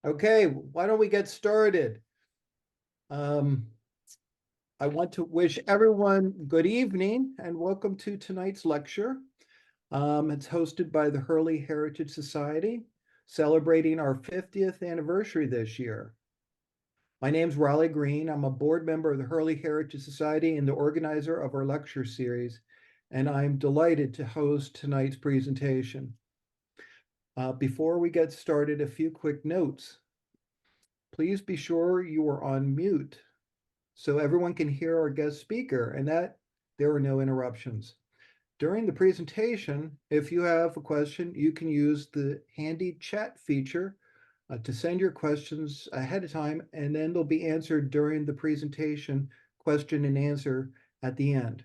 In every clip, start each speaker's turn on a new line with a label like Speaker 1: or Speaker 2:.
Speaker 1: Okay, why don't we get started? Um, I want to wish everyone good evening and welcome to tonight's lecture. It's hosted by the Hurley Heritage Society, celebrating our 50th anniversary this year. My name's Raleigh Green. I'm a board member of the Hurley Heritage Society and the organizer of our lecture series, and I'm delighted to host tonight's presentation. Before we get started, a few quick notes. Please be sure you are on mute so everyone can hear our guest speaker and that there are no interruptions. During the presentation, if you have a question, you can use the handy chat feature to send your questions ahead of time, and then they'll be answered during the presentation question and answer at the end.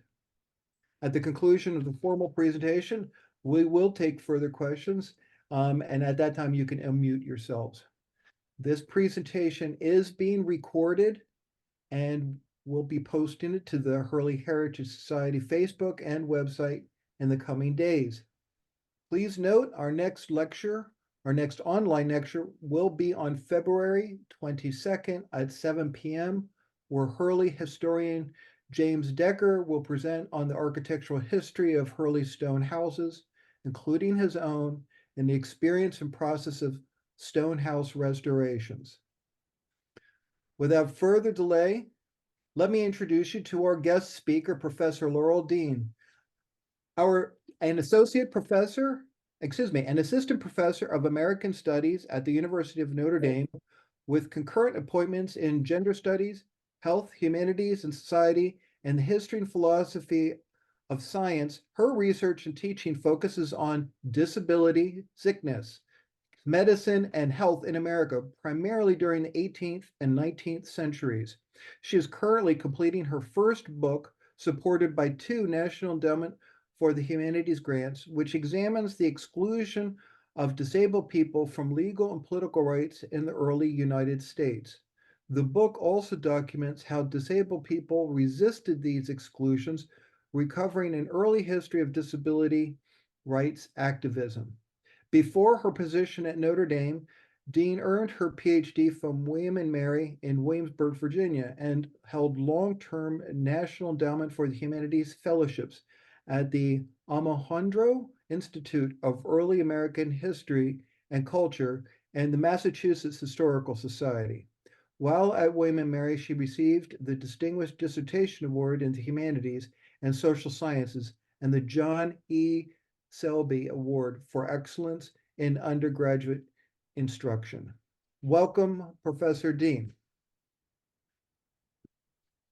Speaker 1: At the conclusion of the formal presentation, we will take further questions, and at that time you can unmute yourselves. This presentation is being recorded and we'll be posting it to the Hurley Heritage Society Facebook and website in the coming days. Please note our next online lecture will be on February 22nd at 7 p.m., where Hurley historian James Decker will present on the architectural history of Hurley stone houses, including his own, and the experience and process of stone house restorations. Without further delay, let me introduce you to our guest speaker, Professor Laurel Daen. An assistant professor of American Studies at the University of Notre Dame, with concurrent appointments in gender studies, health, humanities, and society, and the history and philosophy of science. Her research and teaching focuses on disability, sickness, medicine, and health in America, primarily during the 18th and 19th centuries. She is currently completing her first book, supported by 2 National Endowment for the Humanities grants, which examines the exclusion of disabled people from legal and political rights in the early United States. The book also documents how disabled people resisted these exclusions, recovering an early history of disability rights activism. Before her position at Notre Dame, Daen earned her PhD from William and Mary in Williamsburg, Virginia, and held long-term National Endowment for the Humanities fellowships at the Alejandro Institute of Early American History and Culture and the Massachusetts Historical Society. While at William and Mary, she received the Distinguished Dissertation Award in the Humanities and Social Sciences and the John E. Selby Award for Excellence in Undergraduate Instruction. Welcome, Professor Daen.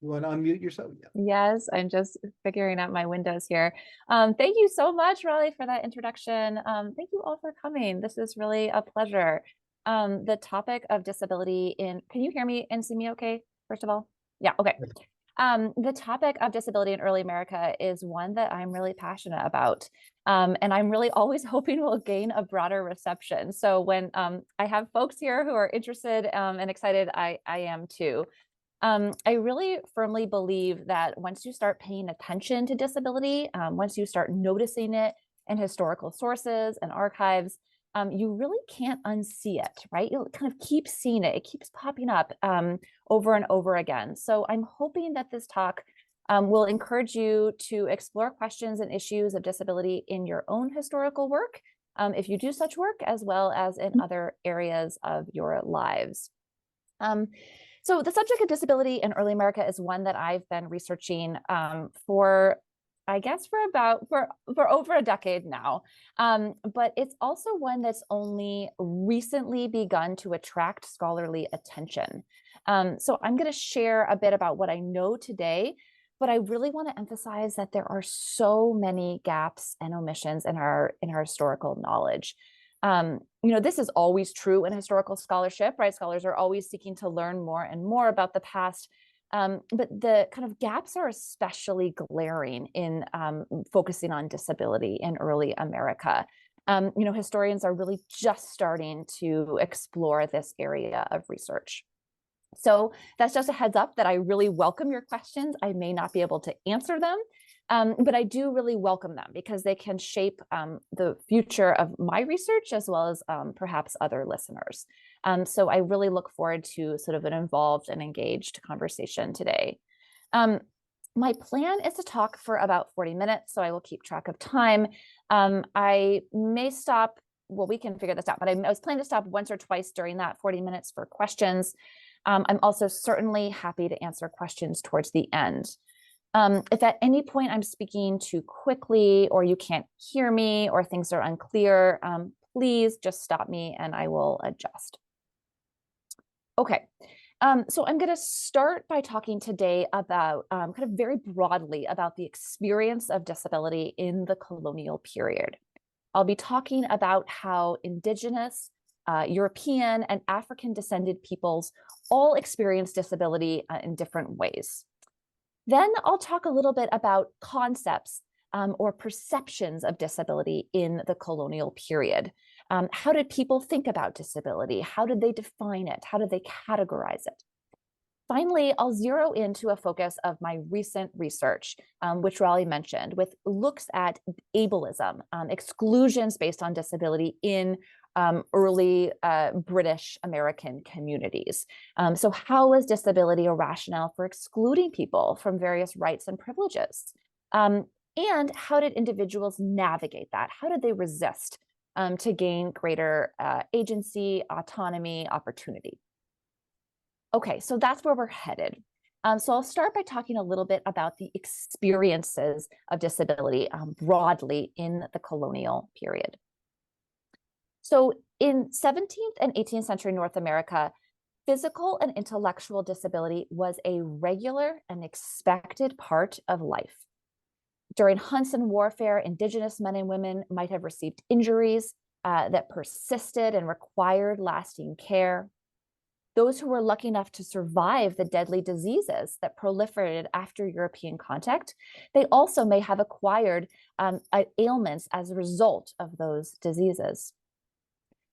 Speaker 1: You want to unmute yourself?
Speaker 2: Yeah. Yes, I'm just figuring out my windows here. Thank you so much, Raleigh, for that introduction. Thank you all for coming. This is really a pleasure. The topic of disability can you hear me and see me okay, first of all? Yeah, okay. The topic of disability in early America is one that I'm really passionate about. And I'm really always hoping will gain a broader reception. So when I have folks here who are interested and excited, I am too. I really firmly believe that once you start paying attention to disability, once you start noticing it in historical sources and archives, you really can't unsee it, right? You kind of keep seeing it. It keeps popping up over and over again. So I'm hoping that this talk will encourage you to explore questions and issues of disability in your own historical work, if you do such work, as well as in other areas of your lives. So the subject of disability in early America is one that I've been researching for over a decade now. But it's also one that's only recently begun to attract scholarly attention. So I'm going to share a bit about what I know today, but I really want to emphasize that there are so many gaps and omissions in our historical knowledge. This is always true in historical scholarship, right? Scholars are always seeking to learn more and more about the past. But the kind of gaps are especially glaring in focusing on disability in early America. Historians are really just starting to explore this area of research. So that's just a heads up that I really welcome your questions. I may not be able to answer them, but I do really welcome them because they can shape the future of my research as well as perhaps other listeners. So I really look forward to sort of an involved and engaged conversation today. My plan is to talk for about 40 minutes, so I will keep track of time. I may stop, well, we can figure this out, but I was planning to stop once or twice during that 40 minutes for questions. I'm also certainly happy to answer questions towards the end. If at any point I'm speaking too quickly or you can't hear me or things are unclear, please just stop me and I will adjust. Okay, so I'm going to start by talking today about kind of very broadly about the experience of disability in the colonial period. I'll be talking about how Indigenous, European, and African descended peoples all experience disability in different ways. Then I'll talk a little bit about concepts or perceptions of disability in the colonial period. How did people think about disability? How did they define it? How did they categorize it? Finally, I'll zero into a focus of my recent research, which Raleigh mentioned, with looks at ableism, exclusions based on disability in early British American communities. So how was disability a rationale for excluding people from various rights and privileges? And how did individuals navigate that? How did they resist to gain greater agency, autonomy, opportunity? Okay, so that's where we're headed. So I'll start by talking a little bit about the experiences of disability broadly in the colonial period. So in 17th and 18th century North America, physical and intellectual disability was a regular and expected part of life. During hunts and warfare, Indigenous men and women might have received injuries that persisted and required lasting care. Those who were lucky enough to survive the deadly diseases that proliferated after European contact, they also may have acquired ailments as a result of those diseases.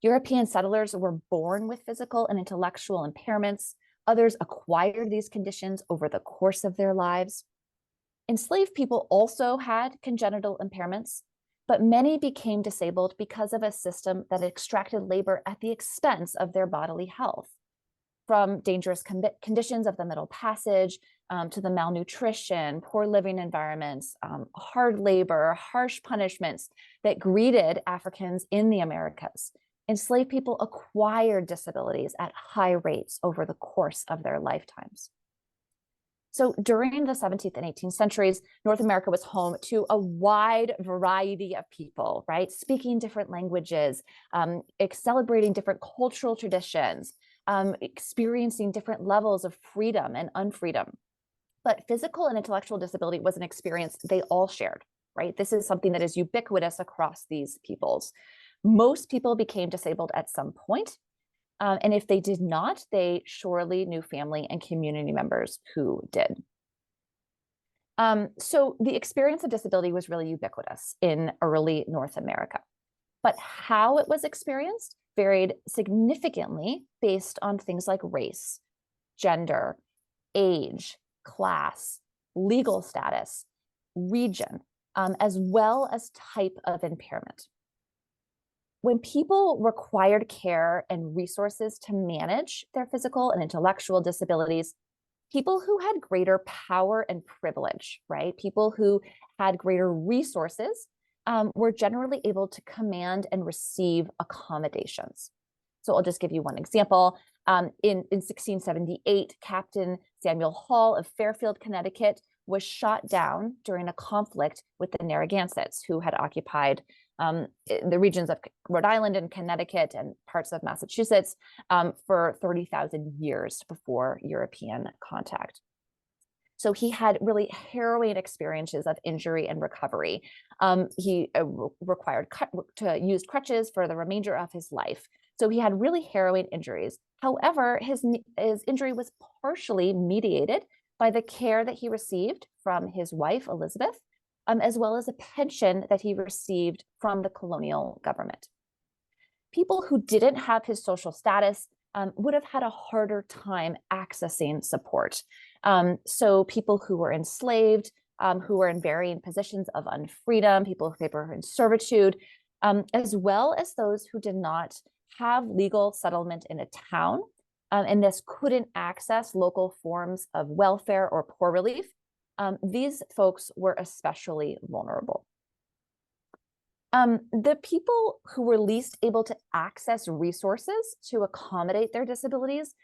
Speaker 2: European settlers were born with physical and intellectual impairments. Others acquired these conditions over the course of their lives. Enslaved people also had congenital impairments, but many became disabled because of a system that extracted labor at the expense of their bodily health. From dangerous conditions of the Middle Passage to the malnutrition, poor living environments, hard labor, harsh punishments that greeted Africans in the Americas. Enslaved people acquired disabilities at high rates over the course of their lifetimes. So during the 17th and 18th centuries, North America was home to a wide variety of people, right? Speaking different languages, celebrating different cultural traditions, experiencing different levels of freedom and unfreedom. But physical and intellectual disability was an experience they all shared, right? This is something that is ubiquitous across these peoples. Most people became disabled at some point. And if they did not, they surely knew family and community members who did. So the experience of disability was really ubiquitous in early North America. But how it was experienced varied significantly based on things like race, gender, age, class, legal status, region, as well as type of impairment. When people required care and resources to manage their physical and intellectual disabilities, people who had greater power and privilege, right? People who had greater resources were generally able to command and receive accommodations. So I'll just give you one example. In 1678, Captain Samuel Hall of Fairfield, Connecticut, was shot down during a conflict with the Narragansetts, who had occupied the regions of Rhode Island and Connecticut and parts of Massachusetts for 30,000 years before European contact. So he had really harrowing experiences of injury and recovery. He required to use crutches for the remainder of his life. So he had really harrowing injuries. However, his injury was partially mediated by the care that he received from his wife, Elizabeth, as well as a pension that he received from the colonial government. People who didn't have his social status would have had a harder time accessing support. So people who were enslaved, who were in varying positions of unfreedom, people who were in servitude, as well as those who did not have legal settlement in a town, and this couldn't access local forms of welfare or poor relief, these folks were especially vulnerable. The people who were least able to access resources to accommodate their disabilities,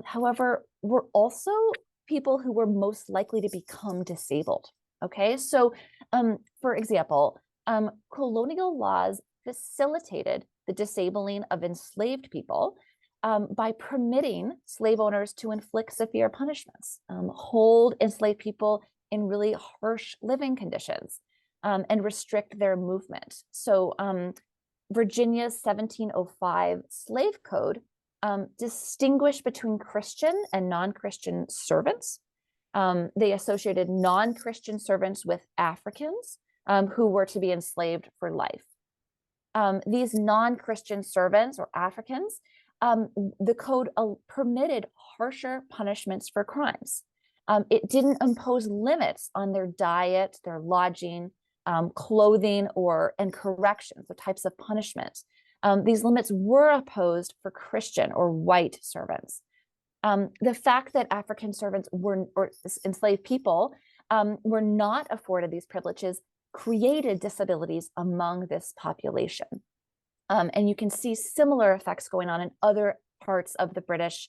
Speaker 2: however, were also people who were most likely to become disabled. Okay, so for example, colonial laws facilitated the disabling of enslaved people by permitting slave owners to inflict severe punishments, hold enslaved people in really harsh living conditions, and restrict their movement. So Virginia's 1705 slave code distinguished between Christian and non-Christian servants. They associated non-Christian servants with Africans who were to be enslaved for life. These non-Christian servants or Africans, the code permitted harsher punishments for crimes. It didn't impose limits on their diet, their lodging, clothing, and corrections, the types of punishment. These limits were opposed for Christian or white servants. The fact that African servants or enslaved people were not afforded these privileges created disabilities among this population. And you can see similar effects going on in other parts of the British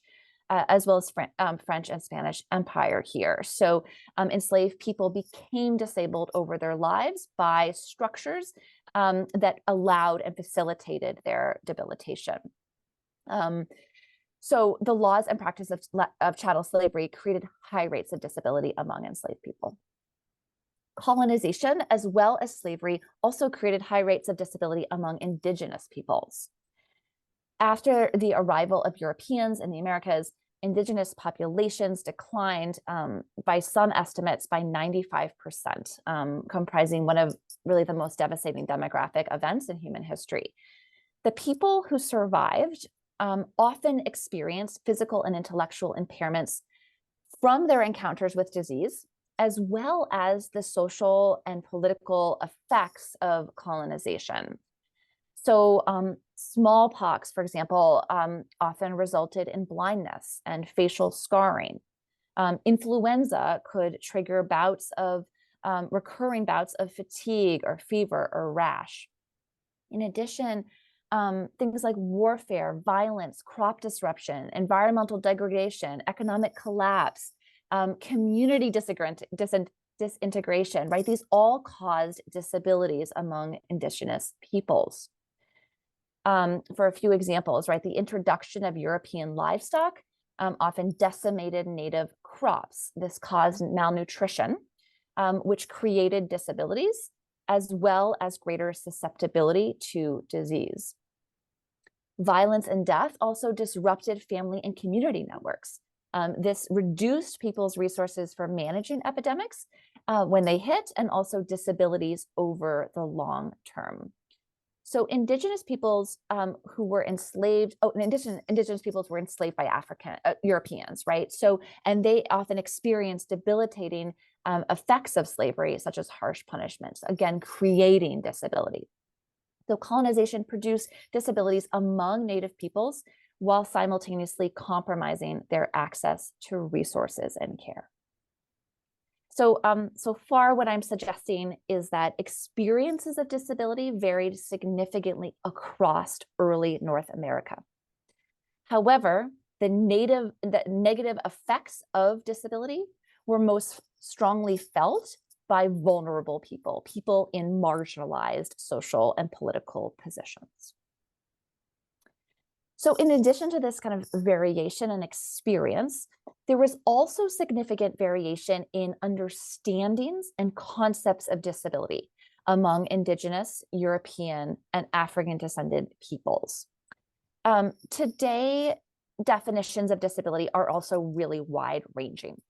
Speaker 2: as well as French and Spanish Empire here. So enslaved people became disabled over their lives by structures that allowed and facilitated their debilitation. So the laws and practice of chattel slavery created high rates of disability among enslaved people. Colonization, as well as slavery, also created high rates of disability among indigenous peoples. After the arrival of Europeans in the Americas, indigenous populations declined by some estimates by 95%, comprising one of really the most devastating demographic events in human history. The people who survived often experienced physical and intellectual impairments from their encounters with disease, as well as the social and political effects of colonization. So smallpox, for example, often resulted in blindness and facial scarring. Influenza could trigger recurring bouts of fatigue or fever or rash. In addition, things like warfare, violence, crop disruption, environmental degradation, economic collapse, community disintegration, right? These all caused disabilities among indigenous peoples. For a few examples, right, the introduction of European livestock often decimated native crops. This caused malnutrition, which created disabilities, as well as greater susceptibility to disease. Violence and death also disrupted family and community networks. This reduced people's resources for managing epidemics when they hit, and also disabilities over the long term. So indigenous peoples who were enslaved, indigenous peoples were enslaved by Europeans, right? So, and they often experienced debilitating effects of slavery, such as harsh punishments, again, creating disability. So colonization produced disabilities among Native peoples while simultaneously compromising their access to resources and care. So, so far, what I'm suggesting is that experiences of disability varied significantly across early North America. However, the negative effects of disability were most strongly felt by vulnerable people, people in marginalized social and political positions. So in addition to this kind of variation in experience, there was also significant variation in understandings and concepts of disability among Indigenous, European, and African-descended peoples. Today, definitions of disability are also really wide-ranging.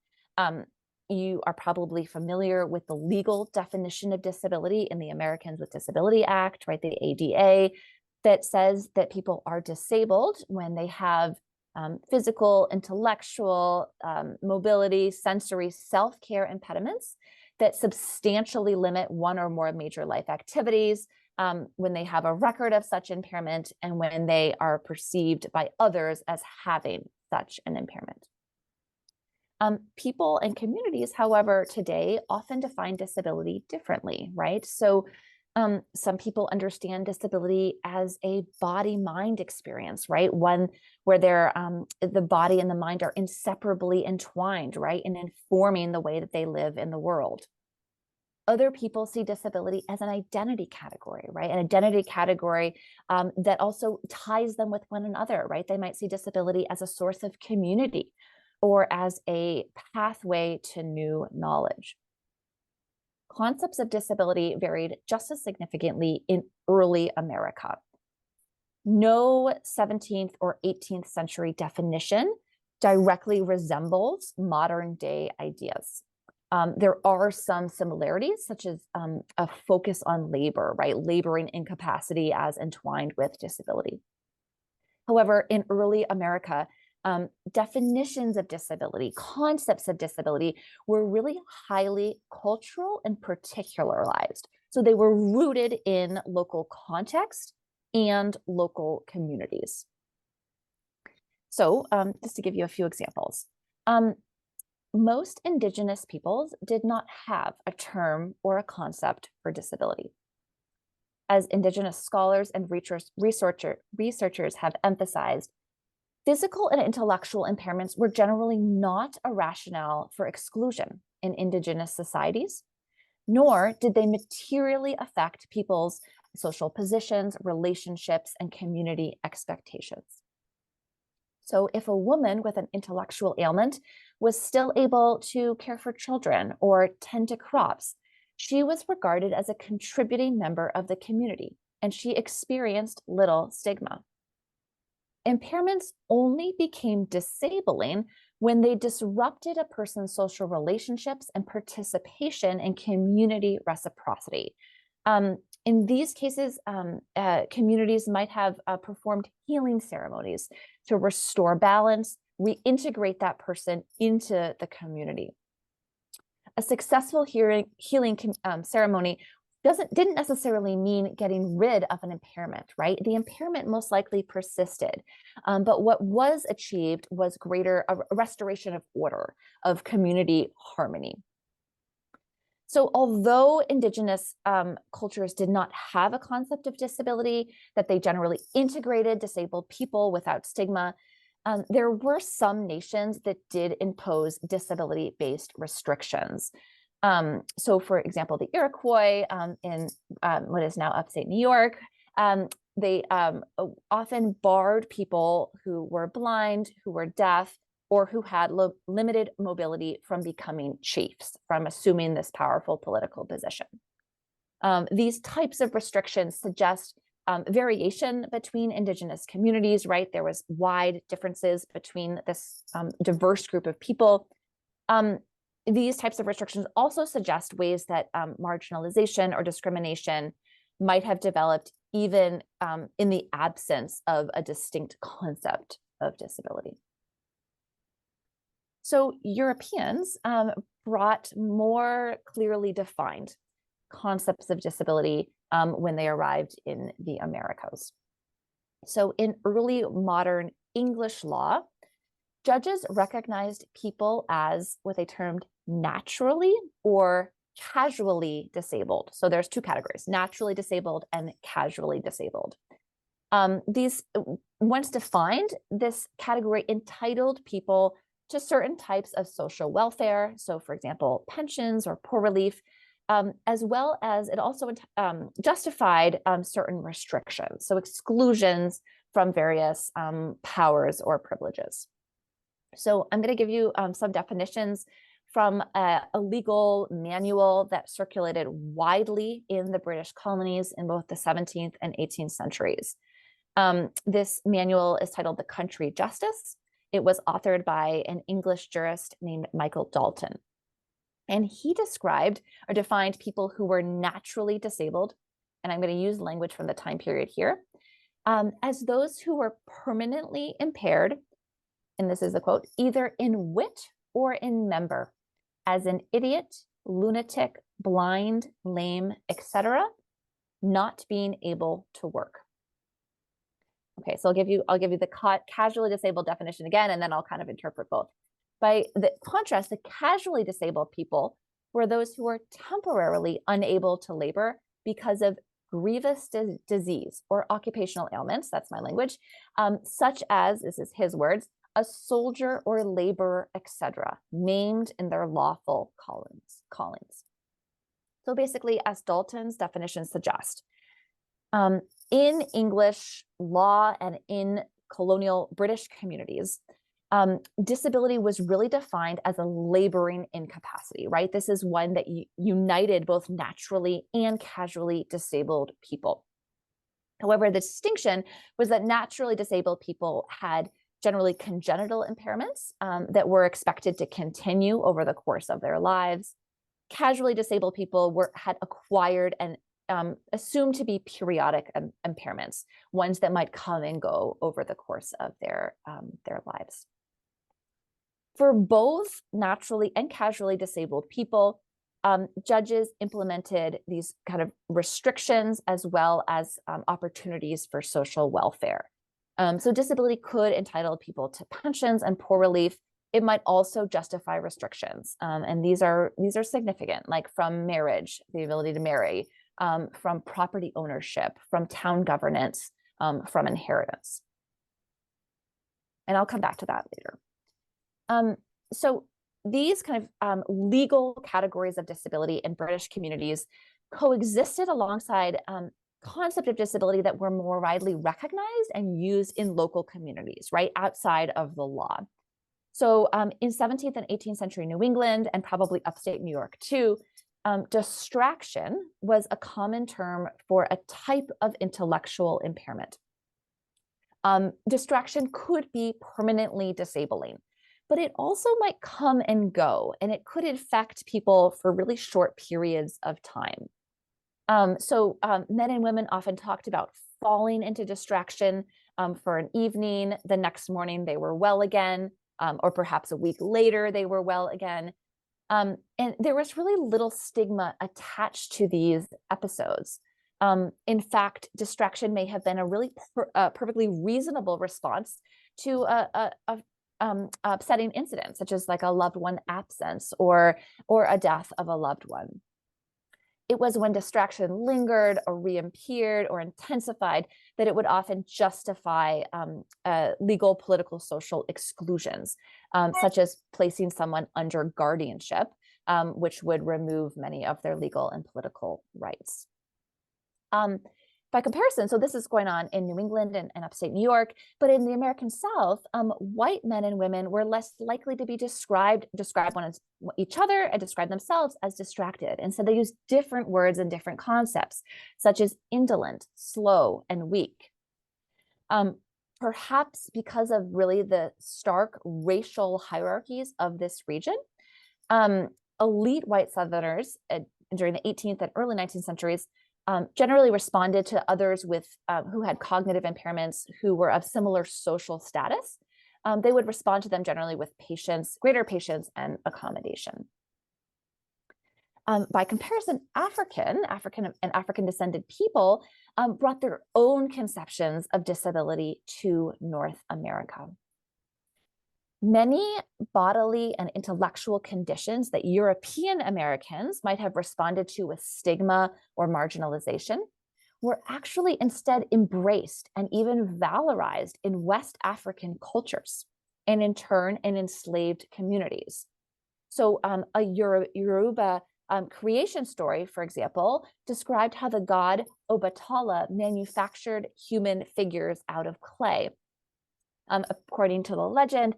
Speaker 2: You are probably familiar with the legal definition of disability in the Americans with Disability Act, right, the ADA, that says that people are disabled when they have physical, intellectual, mobility, sensory, self-care impediments that substantially limit one or more major life activities, when they have a record of such impairment, and when they are perceived by others as having such an impairment. People and communities, however, today often define disability differently, right? So some people understand disability as a body-mind experience, right? One where the body and the mind are inseparably entwined, right? In informing the way that they live in the world. Other people see disability as an identity category, right? An identity category that also ties them with one another, right? They might see disability as a source of community or as a pathway to new knowledge. Concepts of disability varied just as significantly in early America. No 17th or 18th century definition directly resembles modern day ideas. There are some similarities, such as a focus on labor, right? Laboring incapacity as entwined with disability. However, in early America, definitions of disability, concepts of disability were really highly cultural and particularized. So they were rooted in local context and local communities. So just to give you a few examples, most Indigenous peoples did not have a term or a concept for disability. As Indigenous scholars and researchers have emphasized, physical and intellectual impairments were generally not a rationale for exclusion in Indigenous societies, nor did they materially affect people's social positions, relationships, and community expectations. So if a woman with an intellectual ailment was still able to care for children or tend to crops, she was regarded as a contributing member of the community, and she experienced little stigma. Impairments only became disabling when they disrupted a person's social relationships and participation in community reciprocity. In these cases, communities might have performed healing ceremonies to restore balance, reintegrate that person into the community. A successful healing ceremony didn't necessarily mean getting rid of an impairment, right? The impairment most likely persisted, but what was achieved was a restoration of order, of community harmony. So although Indigenous cultures did not have a concept of disability, that they generally integrated disabled people without stigma, there were some nations that did impose disability-based restrictions. So for example, the Iroquois in what is now upstate New York, they often barred people who were blind, who were deaf, or who had limited mobility from becoming chiefs, from assuming this powerful political position. These types of restrictions suggest variation between Indigenous communities, right? There was wide differences between this diverse group of people. These types of restrictions also suggest ways that marginalization or discrimination might have developed even in the absence of a distinct concept of disability. So Europeans brought more clearly defined concepts of disability when they arrived in the Americas. So in early modern English law, judges recognized people as what they termed naturally or casually disabled. So there's two categories, naturally disabled and casually disabled. These, once defined, this category entitled people to certain types of social welfare. So for example, pensions or poor relief, as well as it also justified certain restrictions, so exclusions from various powers or privileges. So I'm going to give you some definitions from a legal manual that circulated widely in the British colonies in both the 17th and 18th centuries. This manual is titled The Country Justice. It was authored by an English jurist named Michael Dalton. And he described or defined people who were naturally disabled, and I'm going to use language from the time period here, as those who were permanently impaired and this is a quote, either in wit or in member, as an idiot, lunatic, blind, lame, etc., not being able to work. Okay, so I'll give you the casually disabled definition again, and then I'll kind of interpret both. By the contrast, the casually disabled people were those who were temporarily unable to labor because of grievous disease or occupational ailments, that's my language, such as, this is his words, a soldier or laborer, etc., maimed in their lawful callings. So basically, as Dalton's definition suggests, in English law and in colonial British communities, disability was really defined as a laboring incapacity, right? This is one that united both naturally and casually disabled people. However, the distinction was that naturally disabled people had generally congenital impairments that were expected to continue over the course of their lives. Casually disabled people had acquired and assumed to be periodic impairments, ones that might come and go over the course of their lives. For both naturally and casually disabled people, judges implemented these kind of restrictions as well as opportunities for social welfare. So disability could entitle people to pensions and poor relief. It might also justify restrictions, and these are significant, like from marriage, the ability to marry, from property ownership, from town governance, from inheritance. And I'll come back to that later. So these kind of legal categories of disability in British communities coexisted alongside concept of disability that were more widely recognized and used in local communities, right, outside of the law. So in 17th and 18th century New England, and probably upstate New York too, distraction was a common term for a type of intellectual impairment. Distraction could be permanently disabling, but it also might come and go, and it could affect people for really short periods of time. So men and women often talked about falling into distraction for an evening. The next morning they were well again, or perhaps a week later they were well again. And there was really little stigma attached to these episodes. In fact, distraction may have been a really perfectly reasonable response to upsetting incidents, such as like a loved one absence or a death of a loved one. It was when distraction lingered or reappeared or intensified that it would often justify legal, political, social exclusions, such as placing someone under guardianship, which would remove many of their legal and political rights. By comparison, so this is going on in New England and upstate New York, but in the American South, white men and women were less likely to be describe each other and describe themselves as distracted. And so they use different words and different concepts, such as indolent, slow, and weak. Perhaps because of really the stark racial hierarchies of this region, elite white Southerners during the 18th and early 19th centuries generally responded to others with who had cognitive impairments, who were of similar social status. They would respond to them generally with patience, greater patience and accommodation. By comparison, African and African descended people brought their own conceptions of disability to North America. Many bodily and intellectual conditions that European Americans might have responded to with stigma or marginalization were actually instead embraced and even valorized in West African cultures, and in turn in enslaved communities. So a Yoruba creation story, for example, described how the god Obatala manufactured human figures out of clay. According to the legend,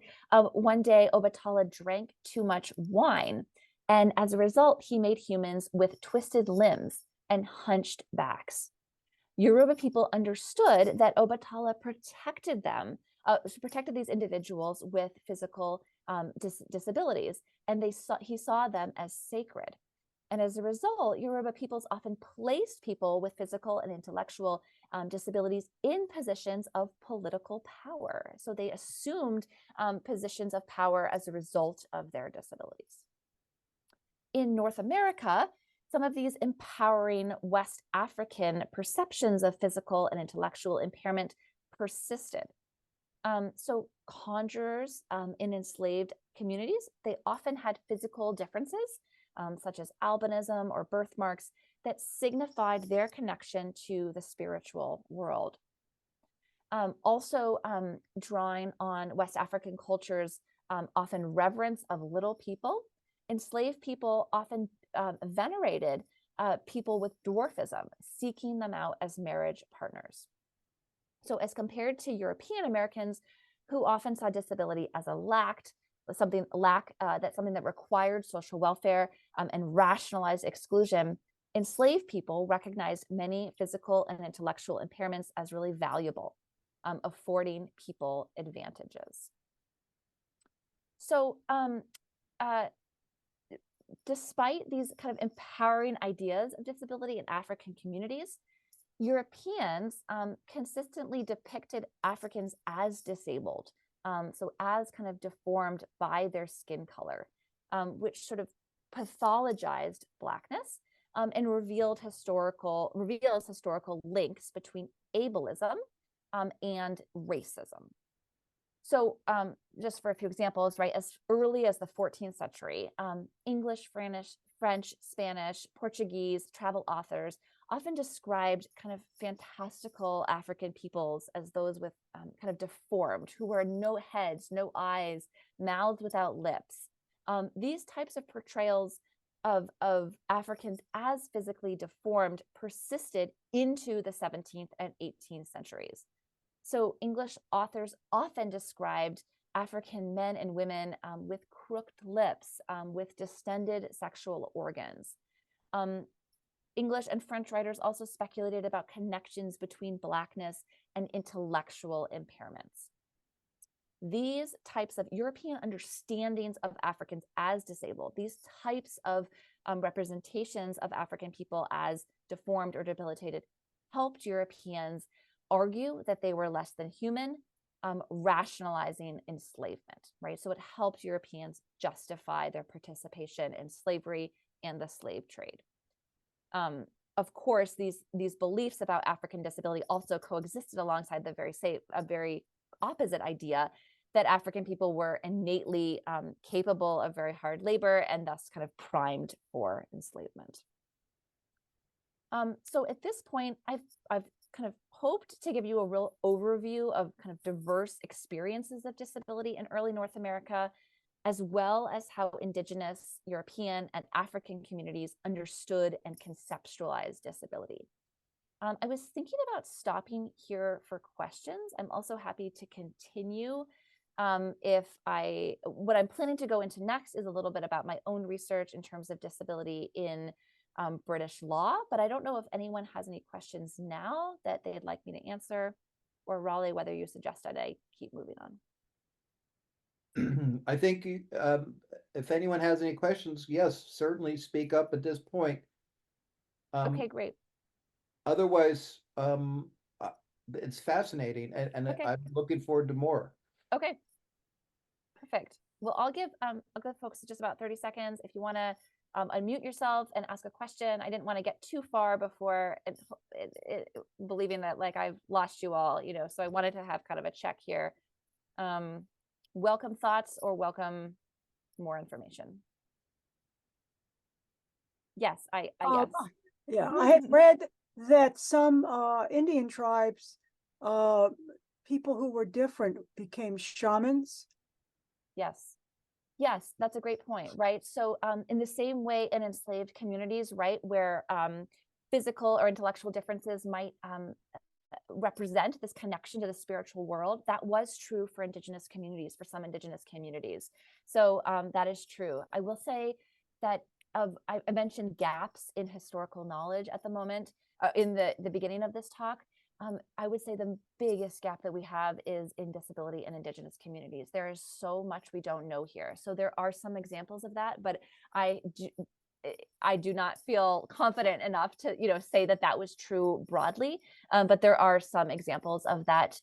Speaker 2: one day Obatala drank too much wine, and as a result, he made humans with twisted limbs and hunched backs. Yoruba people understood that Obatala protected these individuals with physical disabilities, and he saw them as sacred. And as a result, Yoruba peoples often placed people with physical and intellectual disabilities in positions of political power. So they assumed positions of power as a result of their disabilities. In North America, some of these empowering West African perceptions of physical and intellectual impairment persisted. So conjurers in enslaved communities, they often had physical differences, such as albinism or birthmarks, that signified their connection to the spiritual world. Also, drawing on West African cultures, often reverence of little people, enslaved people often venerated people with dwarfism, seeking them out as marriage partners. So as compared to European Americans, who often saw disability as a something that required social welfare and rationalized exclusion, enslaved people recognized many physical and intellectual impairments as really valuable, affording people advantages. So despite these kind of empowering ideas of disability in African communities, Europeans consistently depicted Africans as disabled, so as kind of deformed by their skin color, which sort of pathologized Blackness and reveals historical links between ableism and racism. So just for a few examples, right, as early as the 14th century, English, French, Spanish, Portuguese travel authors often described kind of fantastical African peoples as those with kind of deformed, who were no heads, no eyes, mouths without lips. These types of portrayals of Africans as physically deformed persisted into the 17th and 18th centuries. So English authors often described African men and women with crooked lips, with distended sexual organs. English and French writers also speculated about connections between Blackness and intellectual impairments. These types of European understandings of Africans as disabled, these types of representations of African people as deformed or debilitated, helped Europeans argue that they were less than human, rationalizing enslavement, right? So it helped Europeans justify their participation in slavery and the slave trade. Of course, these beliefs about African disability also coexisted alongside the very opposite idea that African people were innately capable of very hard labor and thus kind of primed for enslavement. So at this point, I've kind of hoped to give you a real overview of kind of diverse experiences of disability in early North America, as well as how Indigenous, European, and African communities understood and conceptualized disability. I was thinking about stopping here for questions. I'm also happy to continue. What I'm planning to go into next is a little bit about my own research in terms of disability in British law, but I don't know if anyone has any questions now that they'd like me to answer, or Raleigh, whether you suggested I keep moving on.
Speaker 1: I think if anyone has any questions, yes, certainly speak up at this point.
Speaker 2: Okay, great.
Speaker 1: Otherwise, it's fascinating, and
Speaker 2: Okay.
Speaker 1: I'm looking forward to more.
Speaker 2: Okay, perfect. Well, I'll give folks just about 30 seconds if you want to unmute yourself and ask a question. I didn't want to get too far before believing that like I've lost you all, so I wanted to have kind of a check here. Welcome thoughts or welcome more information. Yes, yes.
Speaker 3: Yeah, I had read that some Indian tribes, people who were different became shamans.
Speaker 2: Yes, that's a great point, right? So in the same way in enslaved communities, right, where physical or intellectual differences might represent this connection to the spiritual world, that was true for Indigenous communities, for some Indigenous communities. So that is true. I will say that I mentioned gaps in historical knowledge at the moment, in the beginning of this talk. I would say the biggest gap that we have is in disability in Indigenous communities. There is so much we don't know here. So there are some examples of that, but I do not feel confident enough to, say that that was true broadly. But there are some examples of that,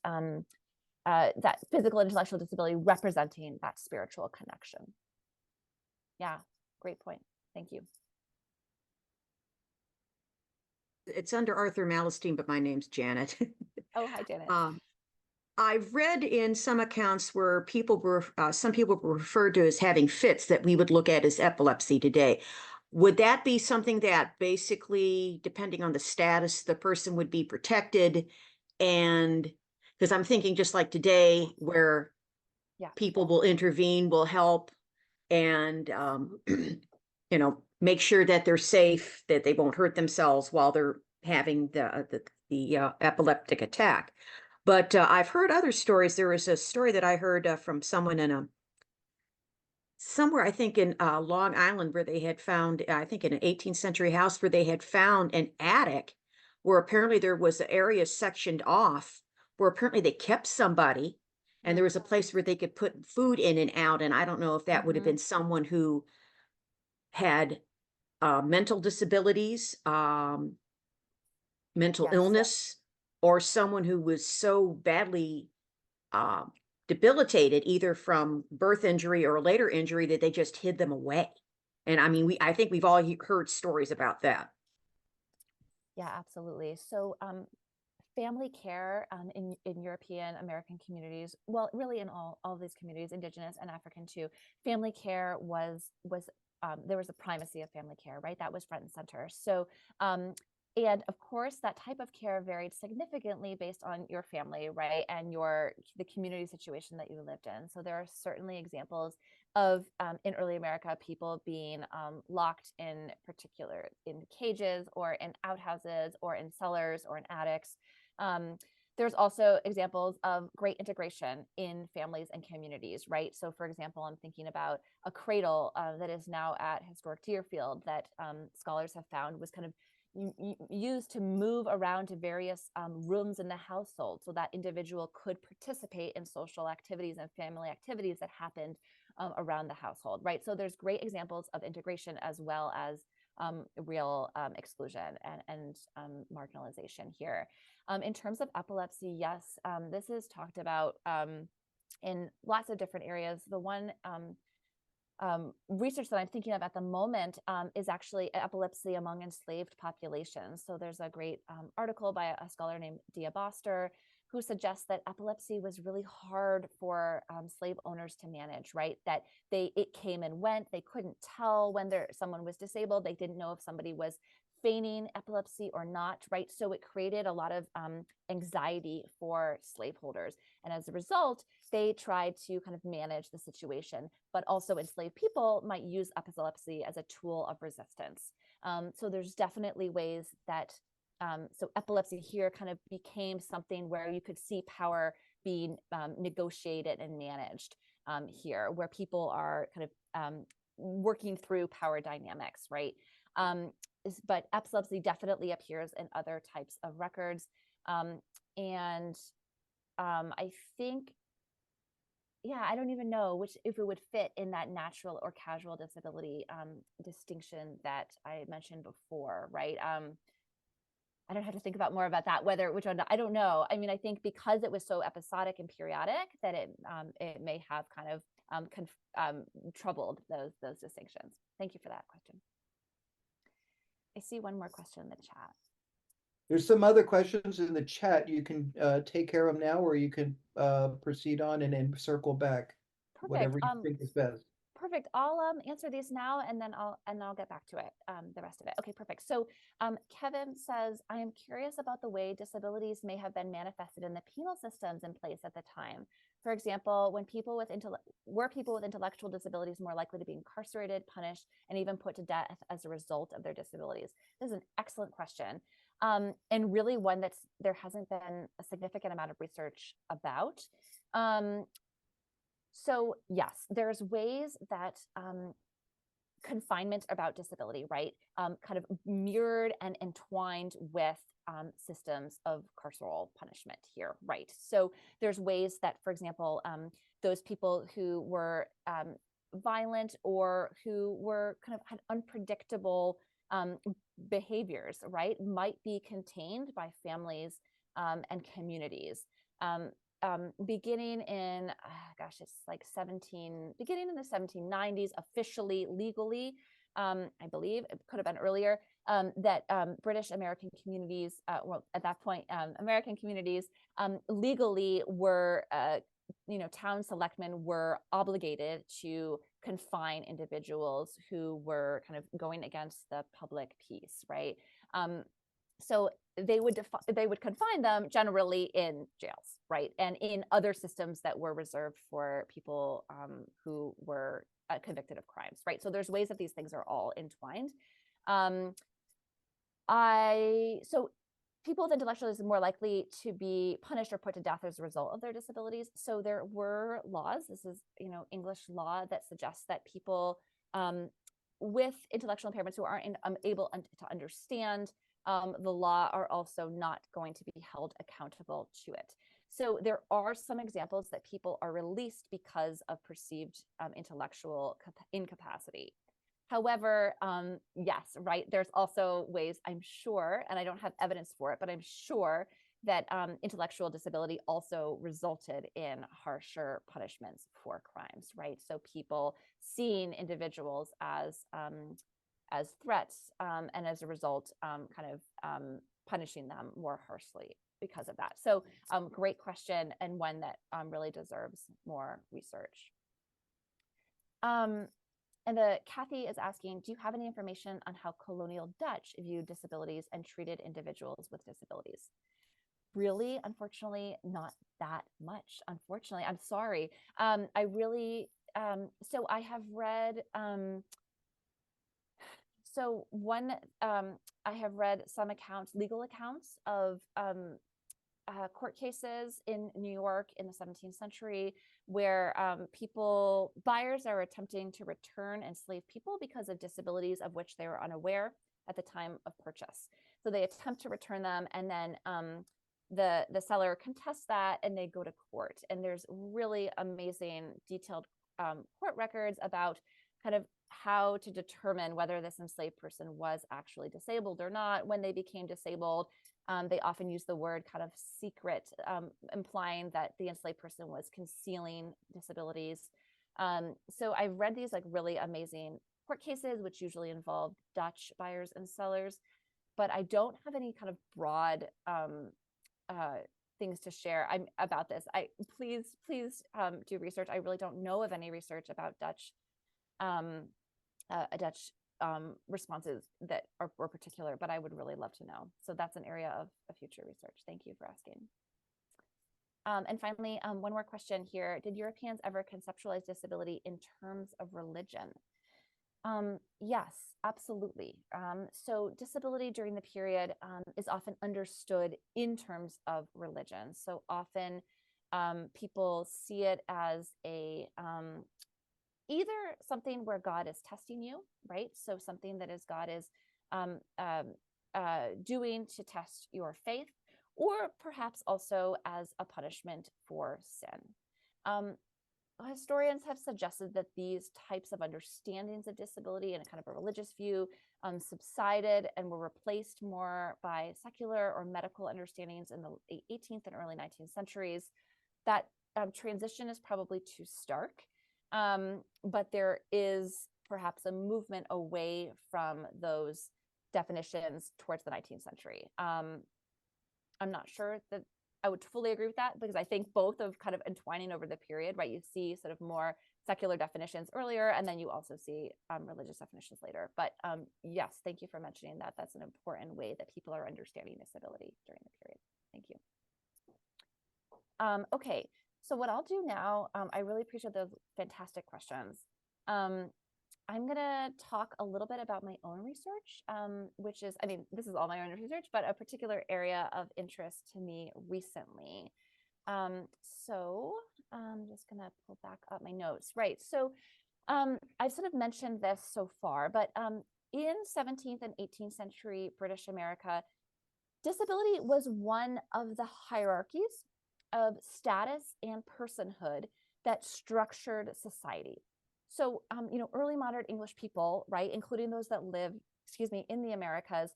Speaker 2: that physical and intellectual disability representing that spiritual connection. Yeah, great point. Thank you.
Speaker 4: It's under Arthur Malestein, but my name's Janet.
Speaker 2: Oh, hi, Janet.
Speaker 4: I've read in some accounts where some people were referred to as having fits that we would look at as epilepsy today. Would that be something that basically, depending on the status, the person would be protected? And because I'm thinking just like today, where people will intervene, will help, and make sure that they're safe, that they won't hurt themselves while they're having the epileptic attack. But I've heard other stories. There was a story that I heard from someone in somewhere, I think in Long Island, where they had found, I think in an 18th century house, where they had found an attic where apparently there was an area sectioned off where apparently they kept somebody, and there was a place where they could put food in and out. And I don't know if that would have been someone who had mental disabilities, mental illness, or someone who was so badly debilitated, either from birth injury or later injury, that they just hid them away. And I mean, I think we've all heard stories about that.
Speaker 2: Yeah, absolutely. So family care in European American communities, well, really in all these communities, Indigenous and African too, family care was there was a primacy of family care, right? That was front and center. So and of course, that type of care varied significantly based on your family, right? And the community situation that you lived in. So there are certainly examples of in early America, people being locked in cages or in outhouses or in cellars or in attics. There's also examples of great integration in families and communities, right? So for example, I'm thinking about a cradle that is now at Historic Deerfield that scholars have found was kind of used to move around to various rooms in the household so that individual could participate in social activities and family activities that happened around the household, right? So there's great examples of integration as well as real exclusion and marginalization here. In terms of epilepsy, yes, this is talked about in lots of different areas. The one research that I'm thinking of at the moment is actually epilepsy among enslaved populations. So there's a great article by a scholar named Dia Boster who suggests that epilepsy was really hard for slave owners to manage, right? That it came and went. They couldn't tell when someone was disabled. They didn't know if somebody was feigning epilepsy or not, right? So it created a lot of anxiety for slaveholders. And as a result, they tried to kind of manage the situation, but also enslaved people might use epilepsy as a tool of resistance. So there's definitely ways that, so epilepsy here kind of became something where you could see power being negotiated and managed here, where people are kind of working through power dynamics, right? But epilepsy definitely appears in other types of records. And I think, yeah, I don't even know if it would fit in that natural or casual disability distinction that I mentioned before, right? I don't have to think about more about that, which one, I don't know. I mean, I think because it was so episodic and periodic that it may have kind of troubled those distinctions. Thank you for that question. I see one more question in the chat.
Speaker 1: There's some other questions in the chat. You can take care of them now, or you can proceed on and then circle back.
Speaker 2: Perfect.
Speaker 1: Whatever you think is best.
Speaker 2: Perfect. I'll answer these now, and then I'll get back to it, the rest of it. Okay, perfect. So Kevin says, I am curious about the way disabilities may have been manifested in the penal systems in place at the time. For example, were people with intellectual disabilities more likely to be incarcerated, punished, and even put to death as a result of their disabilities? This is an excellent question. And really one there hasn't been a significant amount of research about. So yes, there's ways that confinement about disability, right, kind of mirrored and entwined with systems of carceral punishment here, right? So there's ways that, for example, those people who were violent or who were kind of had unpredictable behaviors, right, might be contained by families and communities. Beginning in, it's like beginning in the 1790s, officially, legally, I believe it could have been earlier, that British American communities, well, at that point, American communities legally were, town selectmen were obligated to confine individuals who were kind of going against the public peace, right? So they would confine them generally in jails, right, and in other systems that were reserved for people who were convicted of crimes, right? So there's ways that these things are all entwined. So people with intellectual disabilities are more likely to be punished or put to death as a result of their disabilities. So there were laws. This is, English law that suggests that people with intellectual impairments who aren't able to understand the law are also not going to be held accountable to it. So there are some examples that people are released because of perceived intellectual incapacity. However, yes, right, there's also ways, I'm sure, and I don't have evidence for it, but I'm sure that intellectual disability also resulted in harsher punishments for crimes, right? So people seeing individuals as threats, and as a result, punishing them more harshly because of that. So great question, and one that really deserves more research. And Kathy is asking, do you have any information on how colonial Dutch viewed disabilities and treated individuals with disabilities? Really, unfortunately, not that much. Unfortunately, I'm sorry. I really, so I have read, I have read some accounts, legal accounts of court cases in New York in the 17th century where buyers are attempting to return enslaved people because of disabilities of which they were unaware at the time of purchase. So they attempt to return them, and then the seller contests that, and they go to court. And there's really amazing detailed court records about kind of how to determine whether this enslaved person was actually disabled or not. When they became disabled, they often use the word kind of secret, implying that the enslaved person was concealing disabilities. So I've read these like really amazing court cases, which usually involve Dutch buyers and sellers, but I don't have any kind of broad things to share about this. Please do research. I really don't know of any research about Dutch responses that are particular, but I would really love to know. So that's an area of future research. Thank you for asking. And finally, one more question here. Did Europeans ever conceptualize disability in terms of religion? Yes, absolutely. So disability during the period is often understood in terms of religion. So often people see it as a either something where God is testing you, right? So something that God is doing to test your faith, or perhaps also as a punishment for sin. Historians have suggested that these types of understandings of disability and a kind of a religious view subsided and were replaced more by secular or medical understandings in the 18th and early 19th centuries. That transition is probably too stark. But there is perhaps a movement away from those definitions towards the 19th century. I'm not sure that I would fully agree with that, because I think both of kind of entwining over the period, right? You see sort of more secular definitions earlier, and then you also see religious definitions later. But yes, thank you for mentioning that. That's an important way that people are understanding disability during the period. Thank you. Okay. So what I'll do now, I really appreciate those fantastic questions. I'm going to talk a little bit about my own research, which is, this is all my own research, but a particular area of interest to me recently. So I'm just going to pull back up my notes. Right. So I've sort of mentioned this so far, but in 17th and 18th century British America, disability was one of the hierarchies of status and personhood that structured society. So, early modern English people, right, including those that live, in the Americas,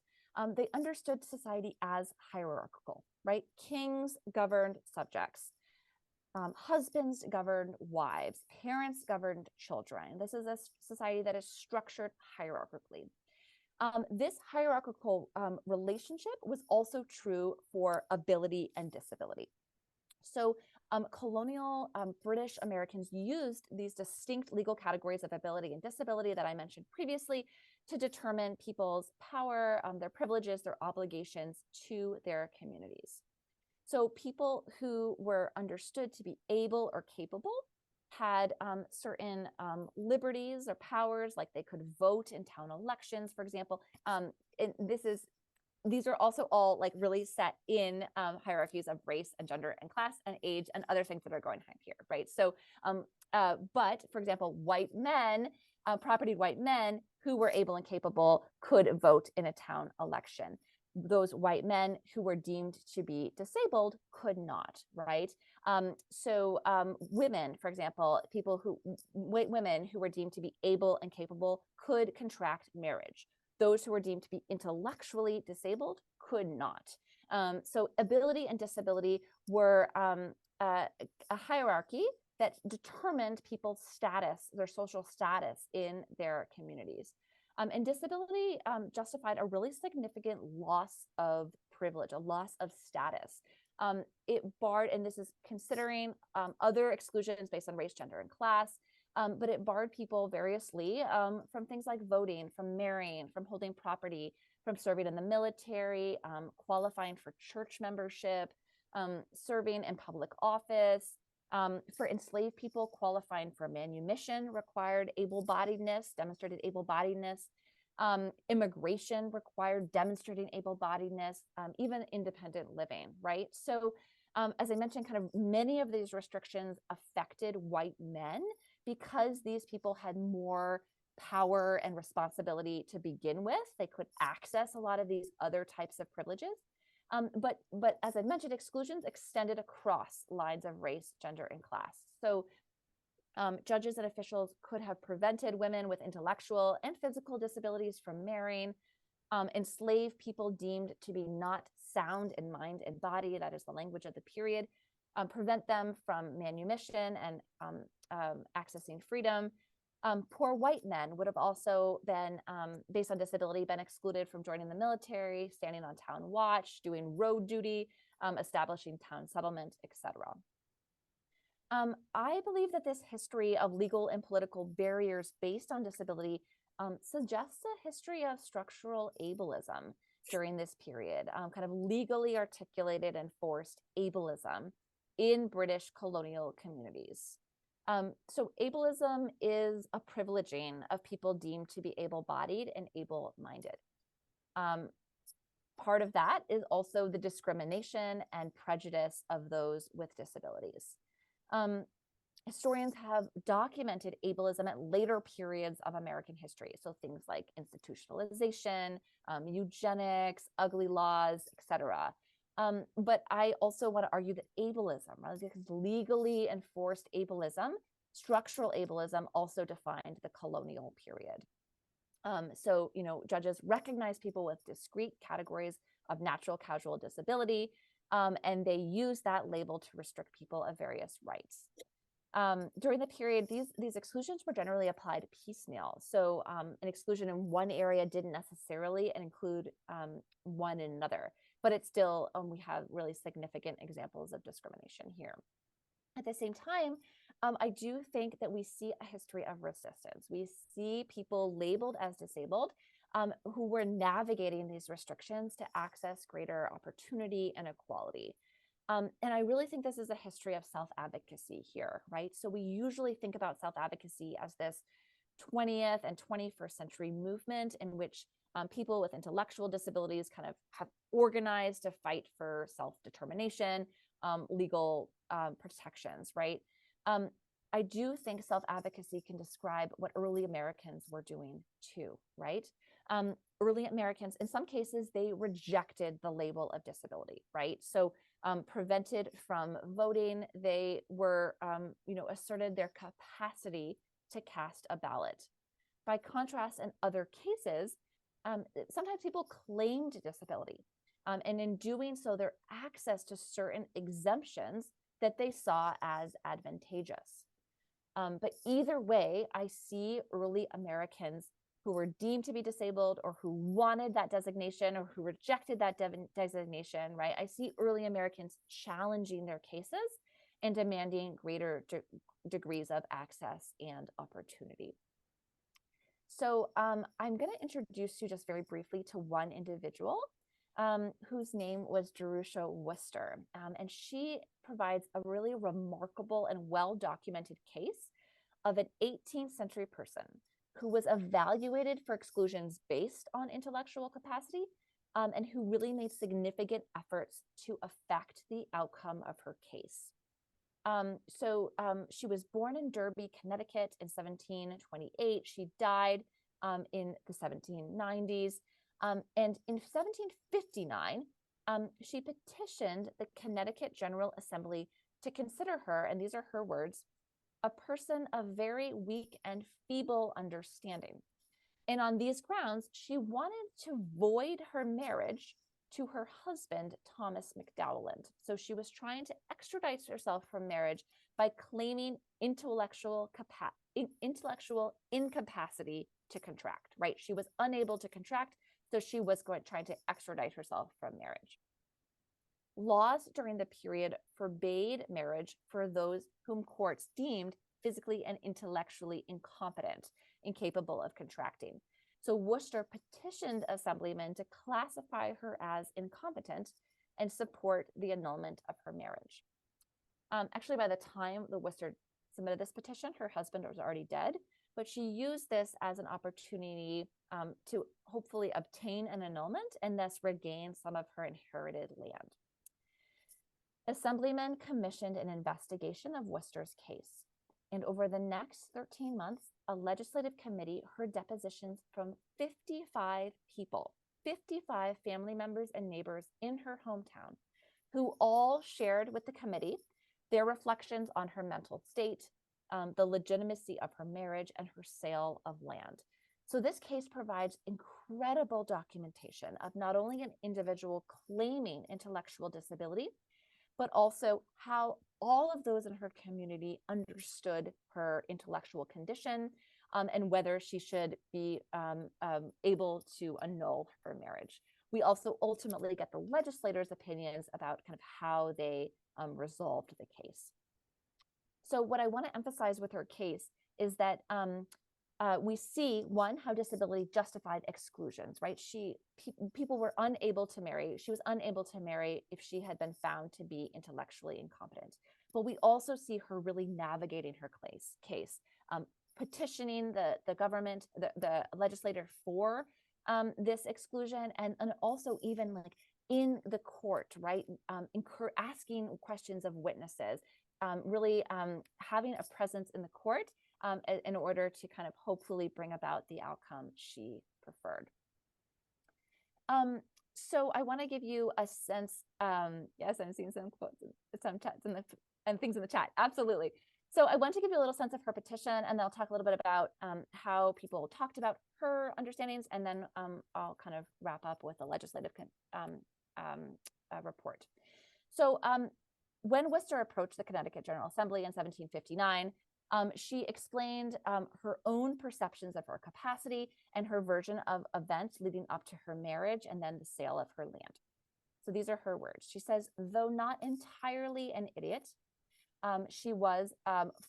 Speaker 2: they understood society as hierarchical, right? Kings governed subjects. Husbands governed wives, parents governed children. This is a society that is structured hierarchically. This hierarchical relationship was also true for ability and disability. So colonial British Americans used these distinct legal categories of ability and disability that I mentioned previously to determine people's power, their privileges, their obligations to their communities. So people who were understood to be able or capable had certain liberties or powers, like they could vote in town elections, for example. And these are also all like really set in hierarchies of race and gender and class and age and other things that are going on here, right? So, but for example, white men, propertied white men who were able and capable could vote in a town election. Those white men who were deemed to be disabled could not, right? So women, for example, white women who were deemed to be able and capable could contract marriage. Those who were deemed to be intellectually disabled could not. So ability and disability were a hierarchy that determined people's status, their social status in their communities. And disability justified a really significant loss of privilege, a loss of status. It barred, and this is considering other exclusions based on race, gender, and class, but it barred people variously from things like voting, from marrying, from holding property, from serving in the military, qualifying for church membership, serving in public office. For enslaved people, qualifying for manumission required able-bodiedness, demonstrated able-bodiedness. Immigration required demonstrating able-bodiedness, even independent living, right? So as I mentioned, kind of many of these restrictions affected white men because these people had more power and responsibility to begin with. They could access a lot of these other types of privileges. But as I mentioned, exclusions extended across lines of race, gender, and class. So judges and officials could have prevented women with intellectual and physical disabilities from marrying. Enslaved people deemed to be not sound in mind and body, that is the language of the period, prevent them from manumission and accessing freedom. Poor white men would have also been, based on disability, been excluded from joining the military, standing on town watch, doing road duty, establishing town settlement, etc. I believe that this history of legal and political barriers based on disability suggests a history of structural ableism during this period, kind of legally articulated and forced ableism in British colonial communities. So ableism is a privileging of people deemed to be able-bodied and able-minded. Part of that is also the discrimination and prejudice of those with disabilities. Historians have documented ableism at later periods of American history. So things like institutionalization, eugenics, ugly laws, etc. But I also want to argue that ableism, right, because legally enforced ableism, structural ableism also defined the colonial period. So, judges recognize people with discrete categories of natural casual disability, and they use that label to restrict people of various rights. During the period, these exclusions were generally applied piecemeal. So an exclusion in one area didn't necessarily include one in another, but it's still, we have really significant examples of discrimination here. At the same time, I do think that we see a history of resistance. We see people labeled as disabled who were navigating these restrictions to access greater opportunity and equality. And I really think this is a history of self-advocacy here, right? So we usually think about self-advocacy as this 20th and 21st century movement in which people with intellectual disabilities kind of have organized to fight for self-determination, legal protections, right? I do think self-advocacy can describe what early Americans were doing too, right? Early Americans, in some cases, they rejected the label of disability, right? So prevented from voting, they were, asserted their capacity to cast a ballot. By contrast, in other cases, sometimes people claimed disability, and in doing so, their access to certain exemptions that they saw as advantageous. But either way, I see early Americans who were deemed to be disabled or who wanted that designation or who rejected that designation, right? I see early Americans challenging their cases and demanding greater degrees of access and opportunity. So I'm going to introduce you just very briefly to one individual whose name was Jerusha Worcester. And she provides a really remarkable and well-documented case of an 18th century person who was evaluated for exclusions based on intellectual capacity, and who really made significant efforts to affect the outcome of her case. She was born in Derby, Connecticut in 1728. She died in the 1790s. And in 1759, she petitioned the Connecticut General Assembly to consider her, and these are her words, a person of very weak and feeble understanding. And on these grounds, she wanted to void her marriage to her husband, Thomas McDowland. So she was trying to extradite herself from marriage by claiming intellectual incapacity to contract, right? She was unable to contract, so she was trying to extradite herself from marriage. Laws during the period forbade marriage for those whom courts deemed physically and intellectually incapable of contracting. So Worcester petitioned assemblymen to classify her as incompetent and support the annulment of her marriage. Actually, by the time the Worcester submitted this petition, her husband was already dead, but she used this as an opportunity to hopefully obtain an annulment and thus regain some of her inherited land. Assemblymen commissioned an investigation of Worcester's case. And over the next 13 months, a legislative committee heard depositions from 55 people, 55 family members and neighbors in her hometown, who all shared with the committee their reflections on her mental state, the legitimacy of her marriage, and her sale of land. So this case provides incredible documentation of not only an individual claiming intellectual disability, but also how all of those in her community understood her intellectual condition, and whether she should be able to annul her marriage. We also ultimately get the legislators' opinions about kind of how they resolved the case. So what I want to emphasize with her case is that we see, one, how disability justified exclusions, right? People were unable to marry. She was unable to marry if she had been found to be intellectually incompetent. But we also see her really navigating her case, petitioning the government, the legislator for this exclusion, and also even like in the court, right? Asking questions of witnesses, really having a presence in the court in order to kind of hopefully bring about the outcome she preferred. So I want to give you a sense, yes, I'm seeing some quotes, some chats and things in the chat, absolutely. So I want to give you a little sense of her petition, and then I'll talk a little bit about how people talked about her understandings, and then I'll kind of wrap up with a legislative report. So when Worcester approached the Connecticut General Assembly in 1759, she explained her own perceptions of her capacity and her version of events leading up to her marriage and then the sale of her land. So these are her words. She says, though not entirely an idiot, she was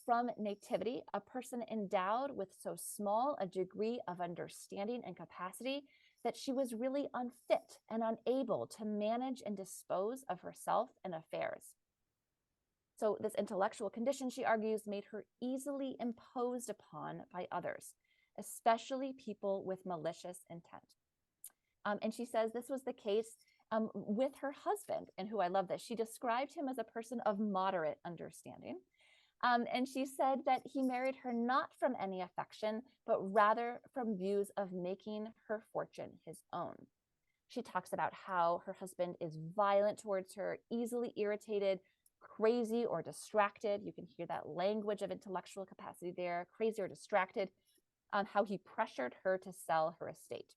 Speaker 2: from nativity a person endowed with so small a degree of understanding and capacity that she was really unfit and unable to manage and dispose of herself and affairs. So this intellectual condition, she argues, made her easily imposed upon by others, especially people with malicious intent. And she says this was the case with her husband, and who I love this. She described him as a person of moderate understanding. And she said that he married her not from any affection, but rather from views of making her fortune his own. She talks about how her husband is violent towards her, easily irritated, crazy or distracted. You can hear that language of intellectual capacity there, crazy or distracted, how he pressured her to sell her estate.